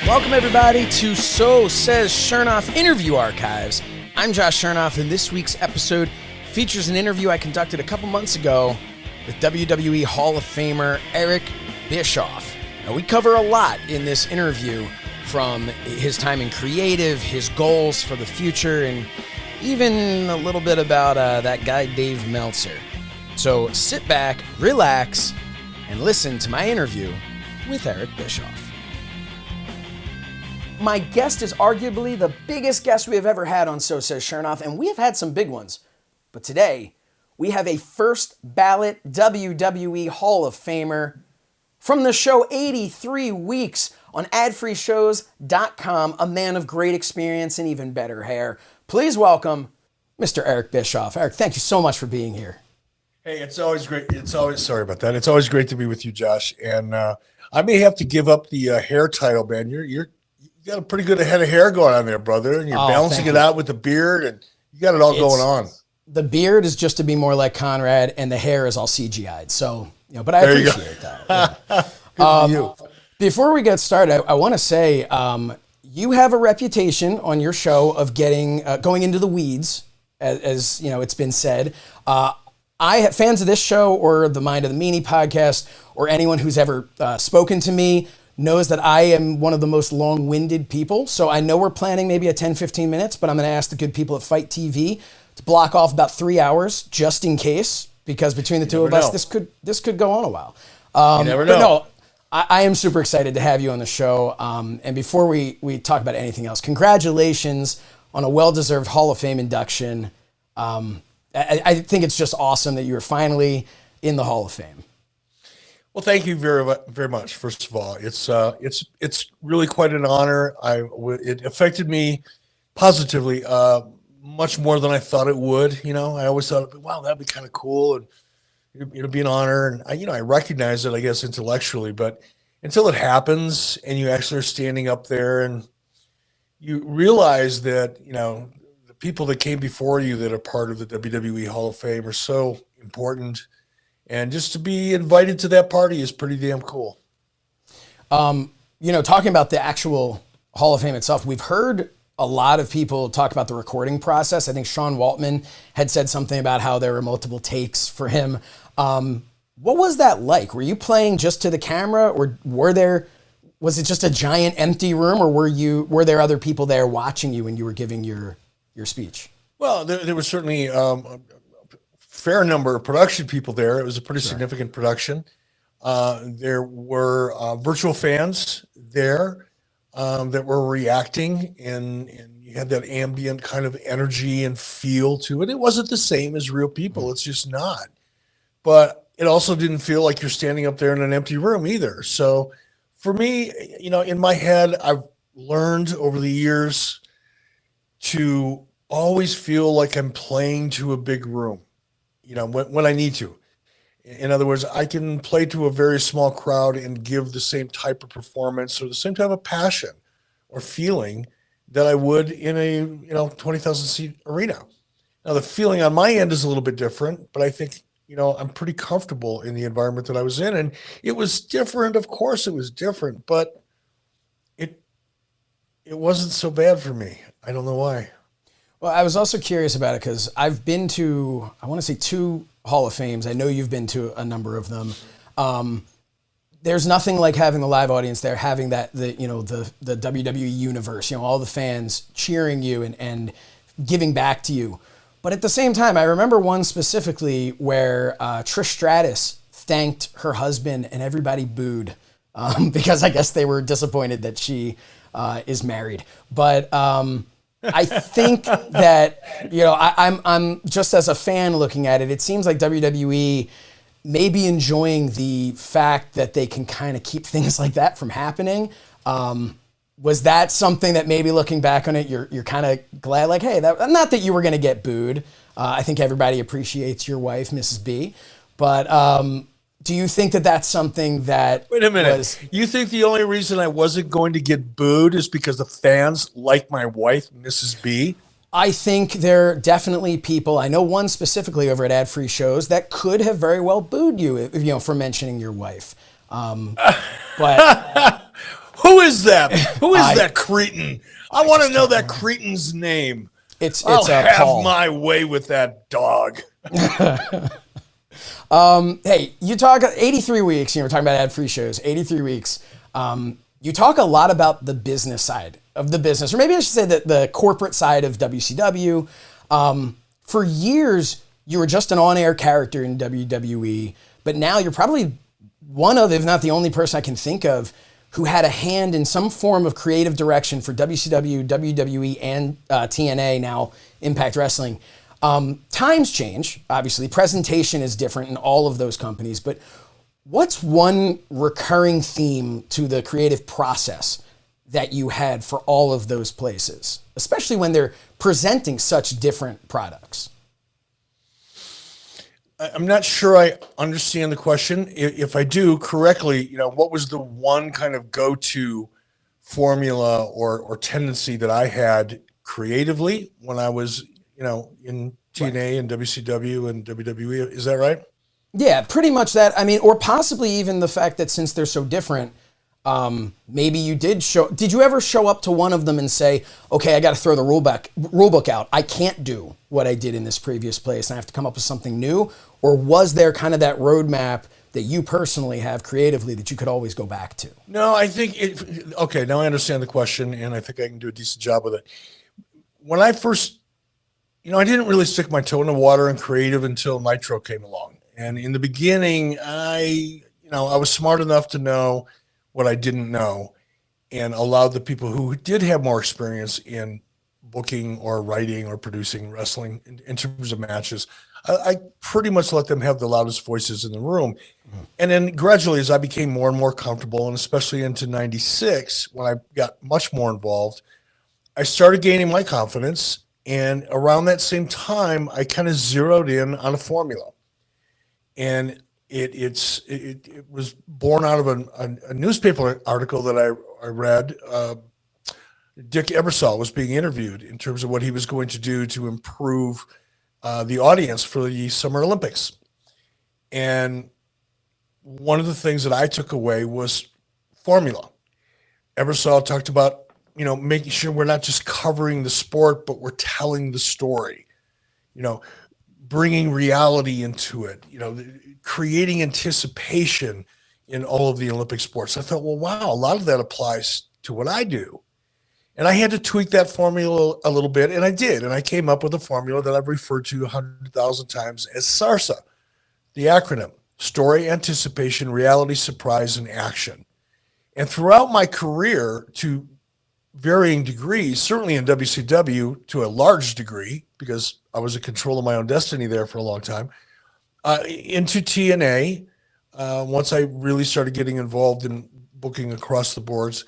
Welcome, everybody, to So Says Shernoff Interview Archives. I'm Josh Shernoff, and this week's episode features an interview I conducted a couple months ago with WWE Hall of Famer Eric Bischoff. Now, we cover a lot in this interview, from his time in creative, his goals for the future, and even a little bit about that guy Dave Meltzer. So sit back, relax, and listen to my interview with Eric Bischoff. My guest is arguably the biggest guest we have ever had on So Says Shernoff, and we have had some big ones. But today, we have a first ballot WWE Hall of Famer from the show 83 Weeks on adfreeshows.com, a man of great experience and even better hair. Please welcome Mr. Eric Bischoff. Eric, thank you so much for being here. Hey, it's always great. Sorry about that. It's always great to be with you, Josh. And I may have to give up the hair title, man. You got a pretty good head of hair going on there, brother. And you're balancing it out with the beard, and you got it all going on. The beard is just to be more like Conrad, and the hair is all CGI'd. So, but I appreciate that. Yeah. Good for you. Before we get started, I want to say you have a reputation on your show of going into the weeds, as you know, it's been said. Fans of this show or the Mind of the Meanie podcast, or anyone who's ever spoken to me, knows that I am one of the most long-winded people. So I know we're planning maybe a 10, 15 minutes, but I'm going to ask the good people at Fight TV to block off about 3 hours just in case, because between the two of us, this could go on a while. You never know. But no, I am super excited to have you on the show. And before we talk about anything else, congratulations on a well-deserved Hall of Fame induction. I think it's just awesome that you're finally in the Hall of Fame. Well, thank you very, very much. First of all, it's really quite an honor. It affected me positively, much more than I thought it would. I always thought, wow, that'd be kind of cool, and it'd be an honor. And I recognize it, I guess, intellectually, but until it happens and you actually are standing up there and you realize that, the people that came before you that are part of the WWE Hall of Fame are so important. And just to be invited to that party is pretty damn cool. Talking about the actual Hall of Fame itself, we've heard a lot of people talk about the recording process. I think Sean Waltman had said something about how there were multiple takes for him. What was that like? Were you playing just to the camera, or was it just a giant empty room, or were there other people there watching you when you were giving your speech? Well, there was certainly fair number of production people there. It was a pretty significant production. There were virtual fans there that were reacting, and you had that ambient kind of energy and feel to it. It wasn't the same as real people. It's just not. But it also didn't feel like you're standing up there in an empty room either. So for me, in my head, I've learned over the years to always feel like I'm playing to a big room. When I need to. In other words, I can play to a very small crowd and give the same type of performance or the same type of passion or feeling that I would in a 20,000 seat arena. Now, the feeling on my end is a little bit different, but I think, I'm pretty comfortable in the environment that I was in. And it was different. Of course it was different, but it wasn't so bad for me. I don't know why. Well, I was also curious about it because I've been to, I want to say 2 Hall of Fames. I know you've been to a number of them. There's nothing like having the live audience there, having the WWE universe, all the fans cheering you and giving back to you. But at the same time, I remember one specifically where Trish Stratus thanked her husband and everybody booed because I guess they were disappointed that she is married. But I think that, I'm just as a fan looking at it, it seems like WWE may be enjoying the fact that they can kind of keep things like that from happening. Was that something that maybe looking back on it, you're kind of glad, like, hey, not that you were going to get booed. I think everybody appreciates your wife, Mrs. B. But do you think that that's something that... Wait a minute. You think the only reason I wasn't going to get booed is because the fans like my wife, Mrs. B? I think there are definitely people, I know one specifically over at Ad Free Shows, that could have very well booed you, for mentioning your wife. But who is that? Who is that cretin? I want to know that cretin's name. I'll have Paul. my way with that dog. Hey, you talk 83 weeks, you know, we're talking about ad-free shows, 83 weeks. You talk a lot about the business side of the business, or maybe I should say that the corporate side of WCW. For years, you were just an on-air character in WWE, but now you're probably one of, if not the only person I can think of who had a hand in some form of creative direction for WCW, WWE, and TNA, now Impact Wrestling. Times change, obviously. Presentation is different in all of those companies, but what's one recurring theme to the creative process that you had for all of those places, especially when they're presenting such different products? I'm not sure I understand the question. If I do correctly, you know, what was the one kind of go-to formula or tendency that I had creatively when I was, you know, in TNA and WCW and WWE? Is that right? Yeah, pretty much that. I mean, or possibly even the fact that since they're so different, maybe you did you ever show up to one of them and say, okay, I got to throw the rule book out. I can't do what I did in this previous place and I have to come up with something new? Or was there kind of that roadmap that you personally have creatively that you could always go back to? No, I think okay, now I understand the question and I think I can do a decent job with it. When I first, you know, I didn't really stick my toe in the water and creative until Nitro came along. And in the beginning, I was smart enough to know what I didn't know and allowed the people who did have more experience in booking or writing or producing wrestling in terms of matches, I pretty much let them have the loudest voices in the room. Mm-hmm. And then gradually, as I became more and more comfortable, and especially into 96, when I got much more involved, I started gaining my confidence. And around that same time, I kind of zeroed in on a formula. And it was born out of a newspaper article that I read. Dick Ebersol was being interviewed in terms of what he was going to do to improve the audience for the Summer Olympics. And one of the things that I took away was formula. Ebersol talked about, you know, making sure we're not just covering the sport, but we're telling the story, you know, bringing reality into it, you know, creating anticipation in all of the Olympic sports. I thought, well, wow, a lot of that applies to what I do. And I had to tweak that formula a little bit, and I did. And I came up with a formula that I've referred to 100,000 times as SARSA, the acronym: story, anticipation, reality, surprise, and action. And throughout my career, to varying degrees, certainly in WCW to a large degree, because I was in control of my own destiny there for a long time, into TNA, once I really started getting involved in booking across the boards.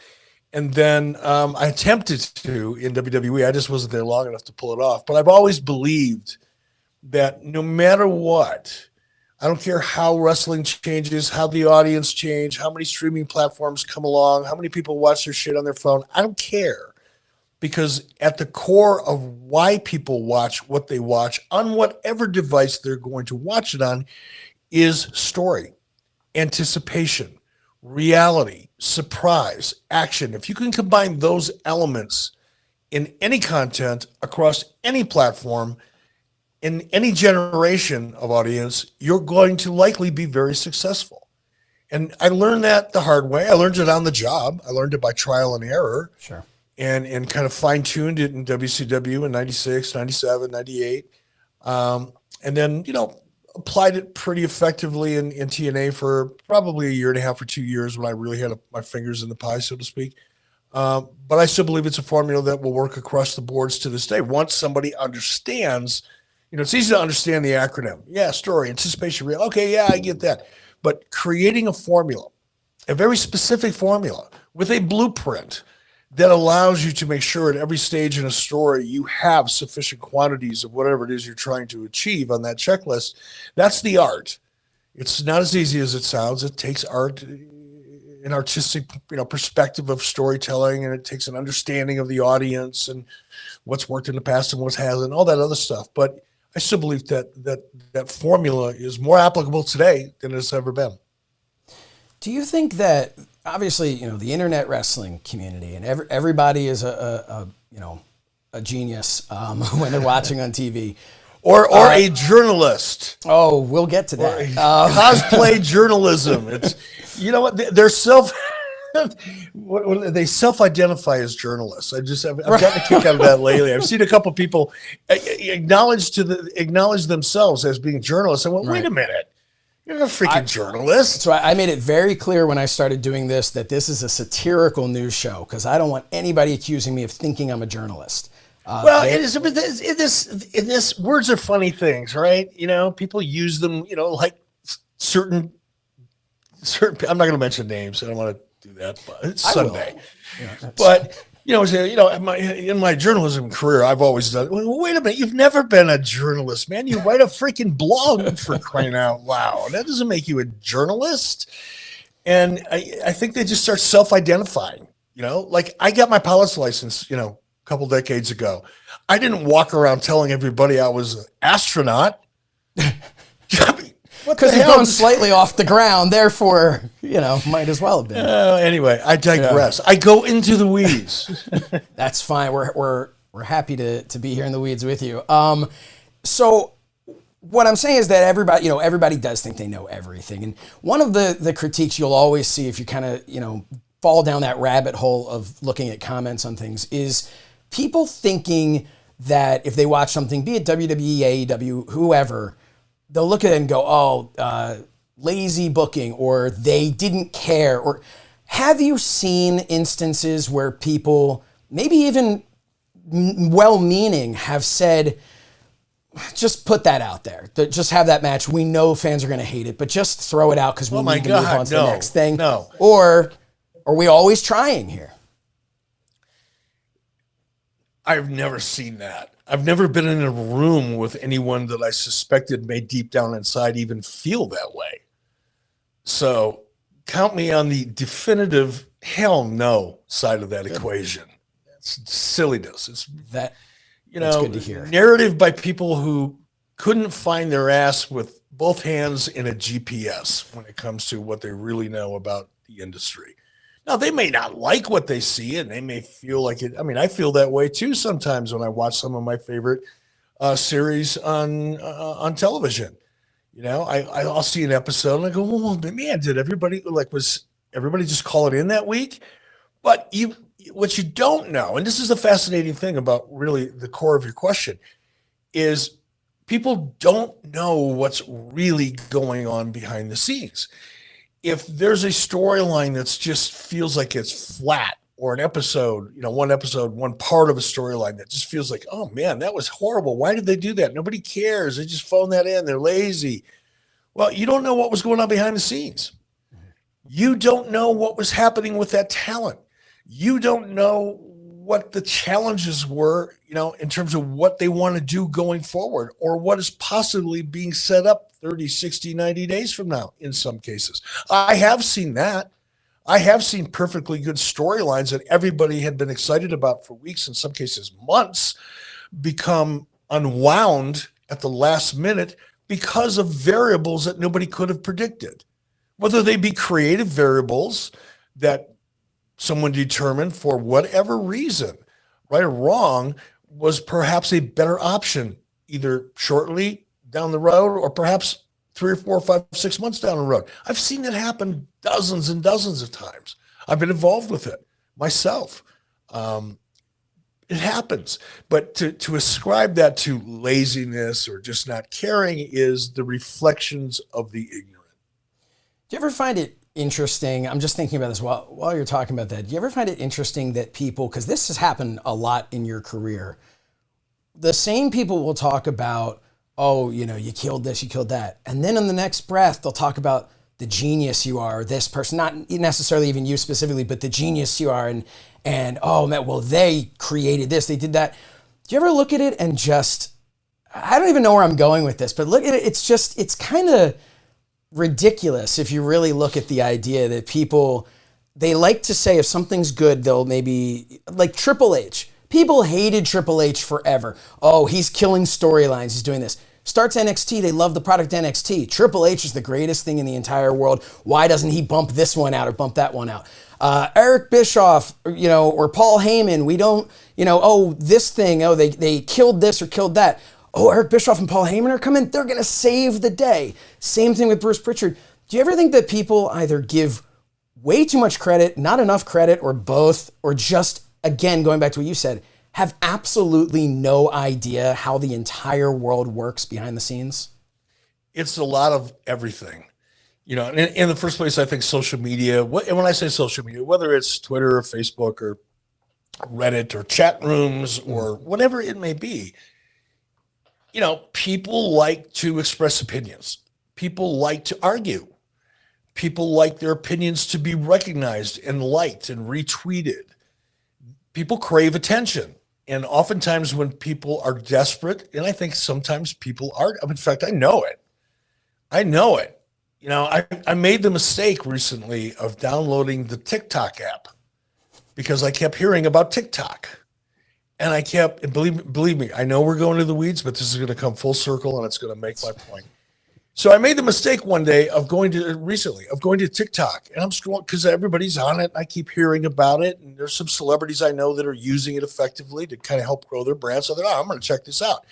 And then I attempted to in WWE. I just wasn't there long enough to pull it off. But I've always believed that no matter what, I don't care how wrestling changes, how the audience change, how many streaming platforms come along, how many people watch their shit on their phone. I don't care, because at the core of why people watch what they watch on whatever device they're going to watch it on is story, anticipation, reality, surprise, action. If you can combine those elements in any content across any platform, in any generation of audience, you're going to likely be very successful. And I learned that the hard way. I learned it on the job. I learned it by trial and error. Sure. And kind of fine-tuned it in WCW in 96, 97, 98. And then, you know, applied it pretty effectively in TNA for probably a year and a half or 2 years when I really had my fingers in the pie, so to speak. But I still believe it's a formula that will work across the boards to this day. Once somebody understands, you know, it's easy to understand the acronym. Yeah, story, anticipation, real. Okay, yeah, I get that. But creating a formula, a very specific formula with a blueprint that allows you to make sure at every stage in a story you have sufficient quantities of whatever it is you're trying to achieve on that checklist. That's the art. It's not as easy as it sounds. It takes art, an artistic, you know, perspective of storytelling, and it takes an understanding of the audience and what's worked in the past and what hasn't, all that other stuff. But I still believe that formula is more applicable today than it's ever been. Do you think that obviously, the internet wrestling community, and everybody is a genius when they're watching on TV. Or a journalist. Oh, we'll get to that. Cosplay journalism. It's, you know what? They're they self-identify as journalists. I've gotten a kick out of that lately. I've seen a couple people acknowledge themselves as being journalists. I went, wait a minute, you're not a freaking journalist. So I made it very clear when I started doing this that this is a satirical news show because I don't want anybody accusing me of thinking I'm a journalist. Well, it is. In this, words are funny things, right? People use them. Like certain. I'm not going to mention names. I don't want to do that, but it's Sunday. Yeah, but in my journalism career, I've always done. Well, wait a minute, you've never been a journalist, man. You write a freaking blog, for crying out loud. That doesn't make you a journalist. And I think they just start self-identifying. Like I got my pilot's license. A couple decades ago, I didn't walk around telling everybody I was an astronaut. Because you've gone slightly off the ground, therefore, might as well have been. Anyway, I digress. Yeah. I go into the weeds. That's fine. We're happy to be here in the weeds with you. So what I'm saying is that everybody does think they know everything. And one of the critiques you'll always see if you kind of, fall down that rabbit hole of looking at comments on things is people thinking that if they watch something, be it WWE, AEW, whoever, they'll look at it and go, lazy booking, or they didn't care. Or have you seen instances where people, maybe even well-meaning, have said, just put that out there. Just have that match. We know fans are going to hate it, but just throw it out because we need to move on to the next thing. No. Or are we always trying here? I've never seen that. I've never been in a room with anyone that I suspected may deep down inside even feel that way. So count me on the definitive hell no side of that equation. It's silliness. It's that's good to hear. Narrative by people who couldn't find their ass with both hands in a GPS when it comes to what they really know about the industry. Now, they may not like what they see, and they may feel like it. I mean, I feel that way too sometimes when I watch some of my favorite series on television. I'll see an episode and I go, "Oh man, did everybody was everybody just call it in that week?" But what you don't know, and this is the fascinating thing about really the core of your question, is people don't know what's really going on behind the scenes. If there's a storyline that's just feels like it's flat, or an episode, one part of a storyline that just feels like, oh man, that was horrible. Why did they do that? Nobody cares. They just phone that in. They're lazy. Well, you don't know what was going on behind the scenes. You don't know what was happening with that talent. You don't know what the challenges were, in terms of what they want to do going forward, or what is possibly being set up 30, 60, 90 days from now in some cases. I have seen that. I have seen perfectly good storylines that everybody had been excited about for weeks, in some cases months, become unwound at the last minute because of variables that nobody could have predicted. Whether they be creative variables that someone determined for whatever reason, right or wrong, was perhaps a better option, either shortly down the road or perhaps 3 or 4 or 5, 6 months down the road. I've seen it happen dozens and dozens of times. I've been involved with it myself. It happens. But to ascribe that to laziness or just not caring is the reflections of the ignorant. Do you ever find it interesting? I'm just thinking about this while you're talking about that. Do you ever find it interesting that people, because this has happened a lot in your career, the same people will talk about, oh, you killed this, you killed that. And then in the next breath, they'll talk about the genius you are, this person, not necessarily even you specifically, but the genius you are. And oh man, well, they created this, they did that. Do you ever look at it and just, I don't even know where I'm going with this, but look at it. It's kind of ridiculous if you really look at the idea that people, they like to say if something's good, they'll maybe, like Triple H. People hated Triple H forever. Oh, he's killing storylines, he's doing this. Starts NXT, they love the product NXT. Triple H is the greatest thing in the entire world. Why doesn't he bump this one out or bump that one out? Eric Bischoff, or Paul Heyman, we don't, this thing, they killed this or killed that. Oh, Eric Bischoff and Paul Heyman are coming, they're going to save the day. Same thing with Bruce Pritchard. Do you ever think that people either give way too much credit, not enough credit, or both, or just, again, going back to what you said, have absolutely no idea how the entire world works behind the scenes? It's a lot of everything. In the first place, I think social media, and when I say social media, whether it's Twitter or Facebook or Reddit or chat rooms or whatever it may be, people like to express opinions. People like to argue. People like their opinions to be recognized and liked and retweeted. People crave attention. And oftentimes when people are desperate, and I think sometimes people are, in fact, I know it. I made the mistake recently of downloading the TikTok app because I kept hearing about TikTok. And and believe me, I know we're going to the weeds, but this is going to come full circle and it's going to make my point. So I made the mistake one day of going to TikTok, and I'm scrolling because everybody's on it. And I keep hearing about it, and there's some celebrities I know that are using it effectively to kind of help grow their brand. So I thought, I'm going to check this out,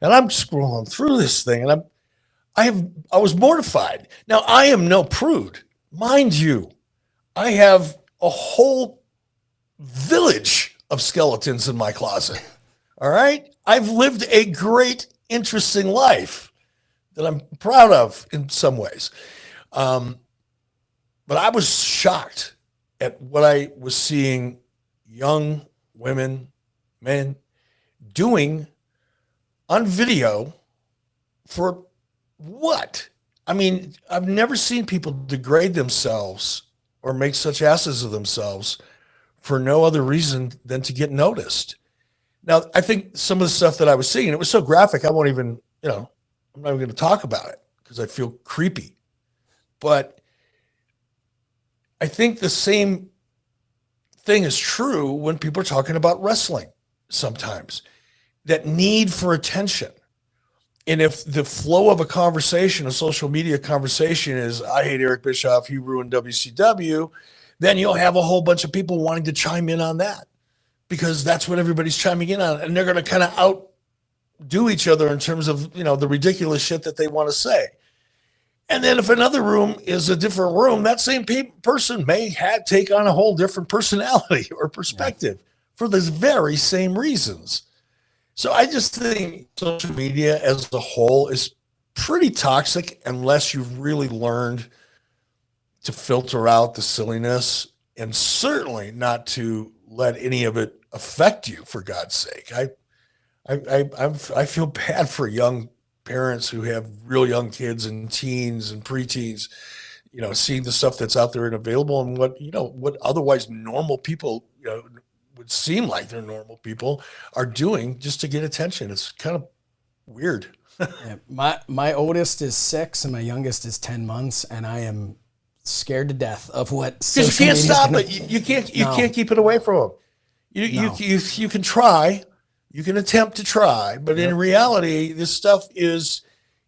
and I'm scrolling through this thing, and I was mortified. Now I am no prude, mind you. I have a whole village of skeletons in my closet. All right, I've lived a great, interesting life that I'm proud of in some ways. But I was shocked at what I was seeing young women, men doing on video for what? I mean, I've never seen people degrade themselves or make such asses of themselves for no other reason than to get noticed. Now, I think some of the stuff that I was seeing, it was so graphic, I won't even, I'm not even going to talk about it because I feel creepy. But I think the same thing is true when people are talking about wrestling sometimes. That need for attention. And if the flow of a conversation, a social media conversation is, I hate Eric Bischoff, he ruined WCW, then you'll have a whole bunch of people wanting to chime in on that because that's what everybody's chiming in on. And they're going to kind of outdo each other in terms of, the ridiculous shit that they want to say. And then if another room is a different room, that same person may take on a whole different personality or perspective for those very same reasons. So I just think social media as a whole is pretty toxic unless you've really learned to filter out the silliness and certainly not to let any of it affect you, for God's sake. I feel bad for young parents who have real young kids and teens and preteens, seeing the stuff that's out there and available and what otherwise normal people, would seem like they're normal people are doing just to get attention. It's kind of weird. My oldest is 6 and my youngest is 10 months, and I am scared to death of what social because you can't stop it. You can't keep it away from them. You can try. You can attempt to try, but in reality, this stuff is,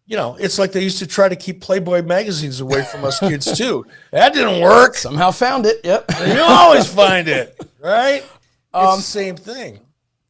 it's like they used to try to keep Playboy magazines away from us kids too. That didn't work. Somehow found it. Yep. You always find it, right? It's the same thing.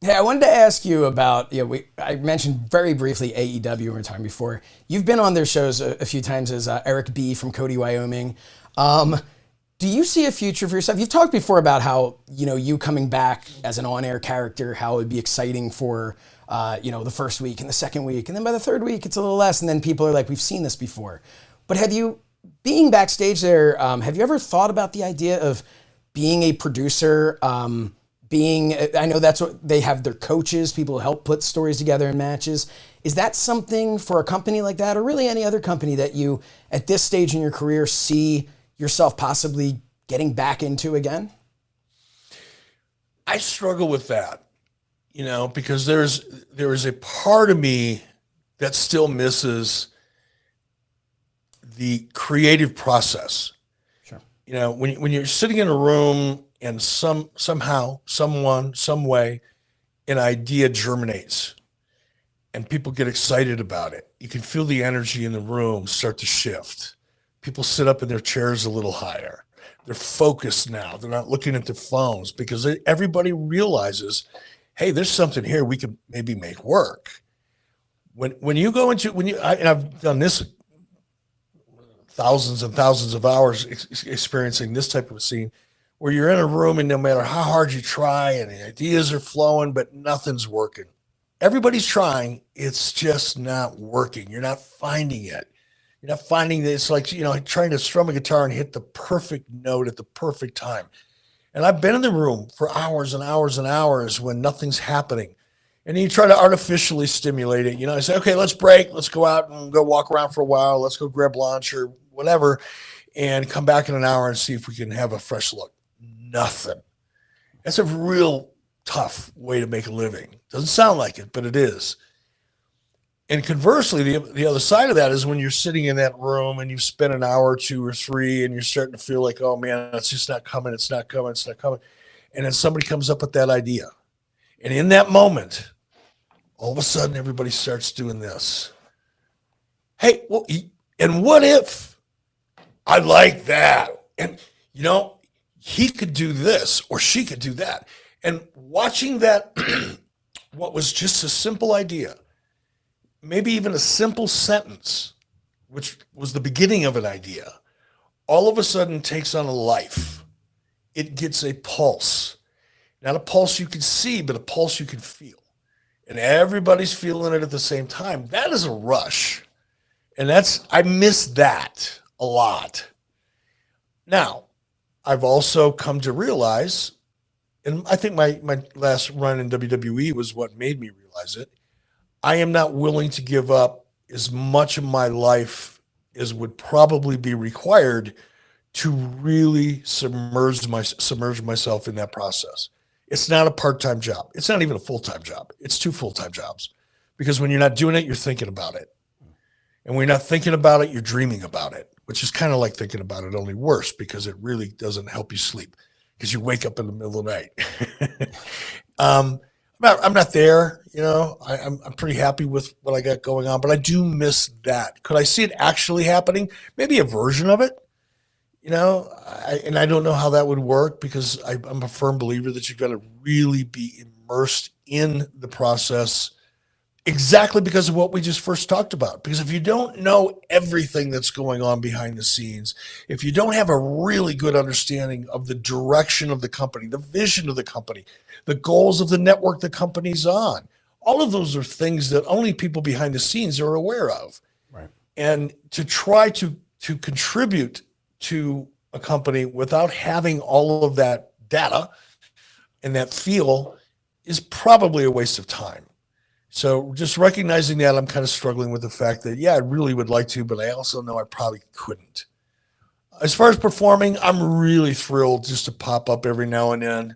Hey, I wanted to ask you about, I mentioned very briefly AEW one time before. You've been on their shows a few times as Eric B. from Cody, Wyoming. Do you see a future for yourself? You've talked before about how, you coming back as an on-air character, how it would be exciting for, the first week and the second week. And then by the third week, it's a little less. And then people are like, we've seen this before. But being backstage there, have you ever thought about the idea of being a producer, I know that's what they have, their coaches, people who help put stories together in matches. Is that something for a company like that, or really any other company that you, at this stage in your career, see yourself possibly getting back into again? I struggle with that, because there is a part of me that still misses the creative process. Sure. When you're sitting in a room and somehow, someone, some way, an idea germinates. and people get excited about it. You can feel the energy in the room start to shift. People sit up in their chairs a little higher. They're focused now. They're not looking at their phones because everybody realizes, hey, there's something here we could maybe make work. When you go into, and I've done this thousands and thousands of hours experiencing this type of scene, where you're in a room and no matter how hard you try and the ideas are flowing, but nothing's working. Everybody's trying. It's just not working. You're not finding it. You're not finding that. It's like, trying to strum a guitar and hit the perfect note at the perfect time. And I've been in the room for hours and hours and hours when nothing's happening. And you try to artificially stimulate it. I say, okay, let's break. Let's go out and go walk around for a while. Let's go grab lunch or whatever and come back in an hour and see if we can have a fresh look. Nothing. That's a real tough way to make a living. Doesn't sound like it, but it is. And conversely, the other side of that is when you're sitting in that room and you've spent an hour or two or three and you're starting to feel like, oh man, it's just not coming. It's not coming. It's not coming. And then somebody comes up with that idea. And in that moment, all of a sudden, everybody starts doing this. Hey, well, and what if I like that? And, he could do this or she could do that. And watching that, what was just a simple idea, maybe even a simple sentence, which was the beginning of an idea, all of a sudden takes on a life. It gets a pulse. Not a pulse you can see, but a pulse you can feel. And everybody's feeling it at the same time. That is a rush. And I miss that a lot. Now, I've also come to realize, and I think my last run in WWE was what made me realize it, I am not willing to give up as much of my life as would probably be required to really submerge myself in that process. It's not a part-time job. It's not even a full-time job. It's 2 full-time jobs. Because when you're not doing it, you're thinking about it. And when you're not thinking about it, you're dreaming about it, which is kind of like thinking about it, only worse because it really doesn't help you sleep because you wake up in the middle of the night. I'm not there, I'm pretty happy with what I got going on, but I do miss that. Could I see it actually happening? Maybe a version of it. And I don't know how that would work because I'm a firm believer that you've got to really be immersed in the process exactly because of what we just first talked about. Because if you don't know everything that's going on behind the scenes, if you don't have a really good understanding of the direction of the company, the vision of the company, the goals of the network the company's on, all of those are things that only people behind the scenes are aware of. Right. And to try to contribute to a company without having all of that data and that feel is probably a waste of time. So just recognizing that, I'm kind of struggling with the fact that, I really would like to, but I also know I probably couldn't. As far as performing, I'm really thrilled just to pop up every now and then,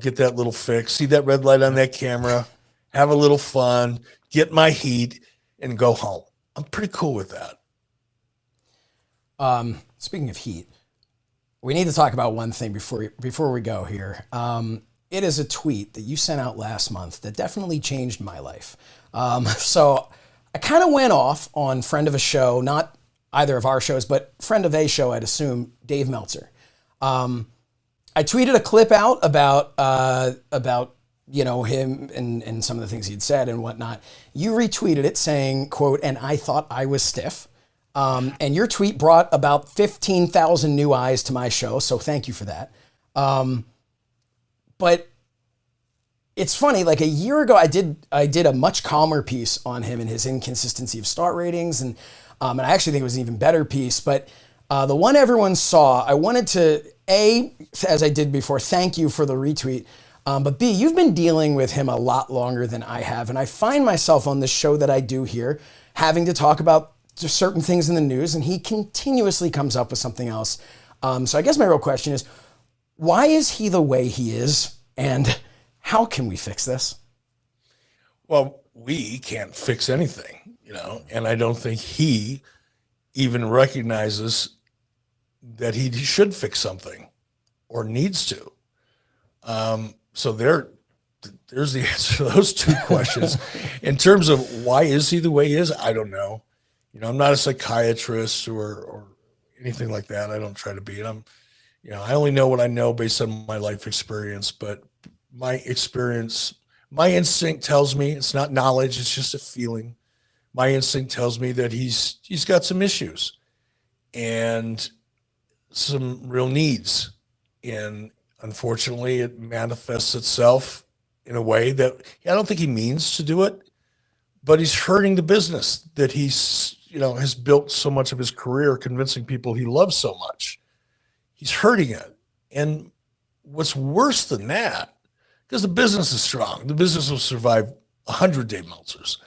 get that little fix, see that red light on that camera, have a little fun, get my heat, and go home. I'm pretty cool with that. Speaking of heat, we need to talk about one thing before we go here. It is a tweet that you sent out last month that definitely changed my life. So I kind of went off on friend of a show, not either of our shows, but friend of a show, I'd assume, Dave Meltzer. I tweeted a clip out about him and some of the things he'd said and whatnot. You retweeted it saying, quote, "and I thought I was stiff." And your tweet brought about 15,000 new eyes to my show, so thank you for that. But it's funny, like a year ago, I did a much calmer piece on him and his inconsistency of start ratings, and I actually think it was an even better piece. But the one everyone saw, I wanted to, A, as I did before, thank you for the retweet, but B, you've been dealing with him a lot longer than I have, and I find myself on this show that I do here having to talk about just certain things in the news, and he continuously comes up with something else. So I guess my real question is, why is he the way he is, and how can we fix this? Well, we can't fix anything, and I don't think he even recognizes that he should fix something or needs to. So they're there's the answer to those two questions. In terms of why is he the way he is, I don't know. I'm not a psychiatrist or anything like that. I don't try to be. And I only know what I know based on my life experience. But my experience, my instinct tells me it's not knowledge; it's just a feeling. My instinct tells me that he's got some issues and some real needs, and unfortunately, it manifests itself in a way that I don't think he means to do it, but he's hurting the business that he's, has built so much of his career convincing people he loves so much. He's hurting it. And what's worse than that, because the business is strong, the business will survive 100 Dave Meltzers.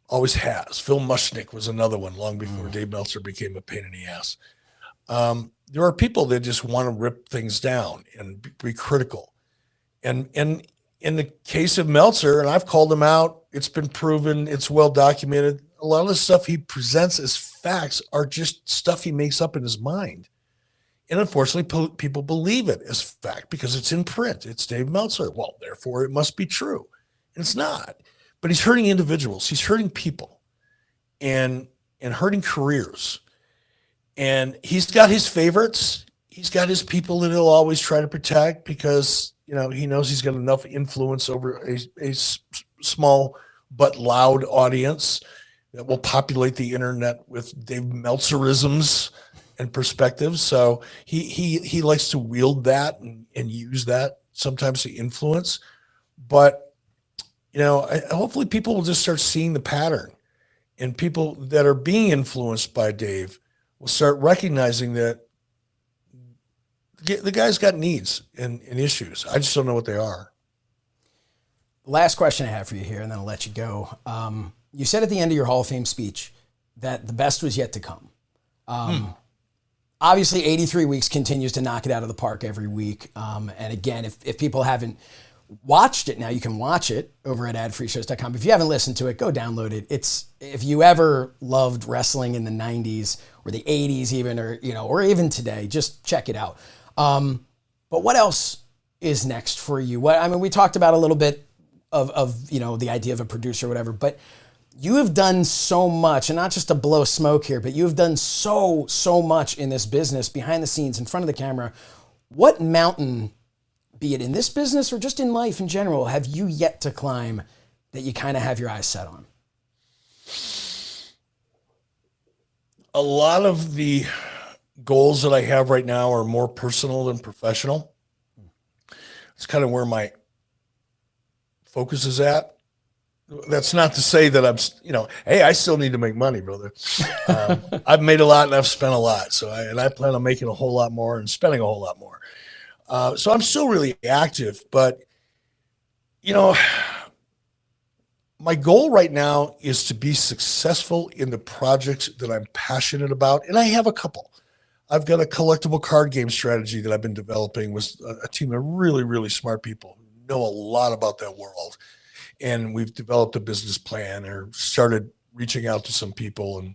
Always has. Phil Mushnick was another one long before Dave Meltzer became a pain in the ass. There are people that just want to rip things down and be critical. And in the case of Meltzer, and I've called him out, it's been proven, it's well documented. A lot of the stuff he presents as facts are just stuff he makes up in his mind. And unfortunately, people believe it as fact because it's in print. It's Dave Meltzer. Well, therefore, it must be true. And it's not. But he's hurting individuals. He's hurting people and hurting careers. And he's got his favorites. He's got his people that he'll always try to protect because, he knows he's got enough influence over a small but loud audience that will populate the internet with Dave Meltzerisms and perspectives. So he likes to wield that and use that sometimes to influence. But hopefully people will just start seeing the pattern, and people that are being influenced by Dave will start recognizing that the guy's got needs and issues. I just don't know what they are. Last question I have for you here, and then I'll let you go. You said at the end of your Hall of Fame speech that the best was yet to come. Obviously, 83 Weeks continues to knock it out of the park every week. And again, if people haven't watched it now, you can watch it over at adfreeshows.com. If you haven't listened to it, go download it. If you ever loved wrestling in the 90s or the 80s even, or even today, just check it out. But what else is next for you? We talked about a little bit of the idea of a producer or whatever, but you have done so much, and not just to blow smoke here, but you have done so much in this business, behind the scenes, in front of the camera. What mountain, be it in this business or just in life in general, have you yet to climb that you kind of have your eyes set on? A lot of the goals that I have right now are more personal than professional. It's kind of where my focus is at. That's not to say that I'm, hey, I still need to make money, brother. I've made a lot and I've spent a lot. So I plan on making a whole lot more and spending a whole lot more. So I'm still really active, but my goal right now is to be successful in the projects that I'm passionate about. And I have a couple. I've got a collectible card game strategy that I've been developing with a team of really, really smart people who know a lot about that world. And we've developed a business plan or started reaching out to some people and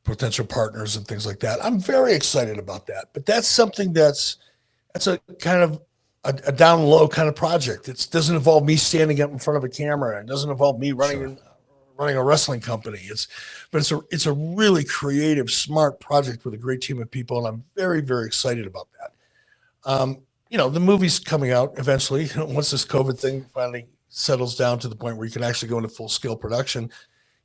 potential partners and things like that. I'm very excited about that. But that's something that's a kind of a down low kind of project. It doesn't involve me standing up in front of a camera. It doesn't involve me running a wrestling company. It's a really creative, smart project with a great team of people, and I'm very, very excited about that. The movie's coming out eventually once this COVID thing finally settles down to the point where you can actually go into full scale production.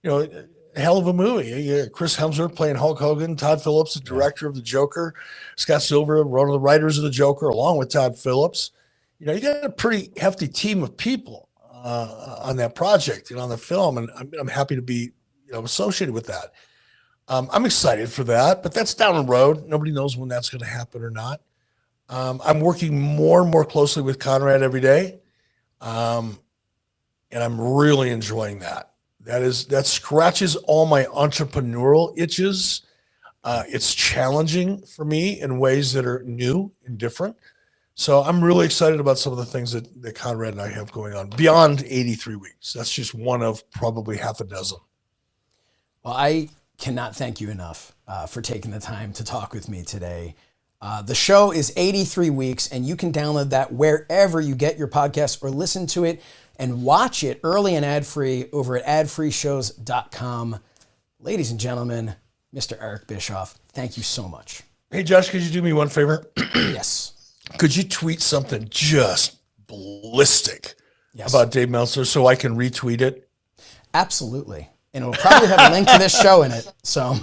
A hell of a movie. Chris Hemsworth playing Hulk Hogan, Todd Phillips, the director of The Joker, Scott Silver, one of the writers of The Joker, along with Todd Phillips. You got a pretty hefty team of people on that project and on the film, and I'm happy to be associated with that. I'm excited for that, but that's down the road. Nobody knows when that's going to happen or not. I'm working more and more closely with Conrad every day, and I'm really enjoying that. That scratches all my entrepreneurial itches. It's challenging for me in ways that are new and different. So I'm really excited about some of the things that Conrad and I have going on beyond 83 weeks. That's just one of probably half a dozen. Well, I cannot thank you enough for taking the time to talk with me today. The show is 83 weeks, and you can download that wherever you get your podcasts or listen to it and watch it early and ad-free over at adfreeshows.com. Ladies and gentlemen, Mr. Eric Bischoff, thank you so much. Hey, Josh, could you do me one favor? Yes. Could you tweet something just ballistic Yes. about Dave Meltzer so I can retweet it? Absolutely. And it'll probably have a link to this show in it. So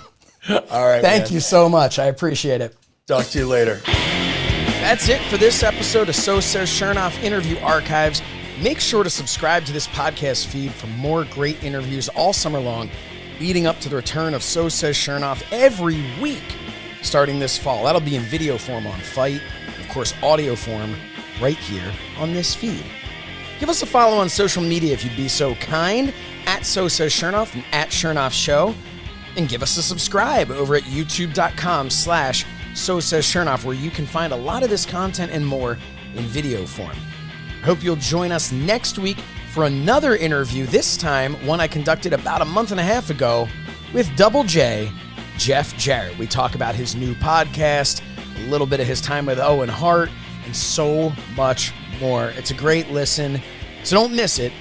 All right, thank you so much. I appreciate it. Talk to you later. That's it for this episode of So Says Shernoff Interview Archives. Make sure to subscribe to this podcast feed for more great interviews all summer long, leading up to the return of So Says Shernoff every week starting this fall. That'll be in video form on Fight, of course, audio form right here on this feed. Give us a follow on social media if you'd be so kind, at So Says Shernoff and at Shernoff Show. And give us a subscribe over at youtube.com/So Says Shernoff, where you can find a lot of this content and more in video form. I hope you'll join us next week for another interview, this time one I conducted about a month and a half ago with Double J, Jeff Jarrett. We talk about his new podcast, a little bit of his time with Owen Hart, and so much more. It's a great listen, so don't miss it.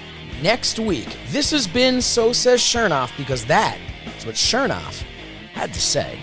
Next week, this has been So Says Shernoff, because that is what Shernoff had to say.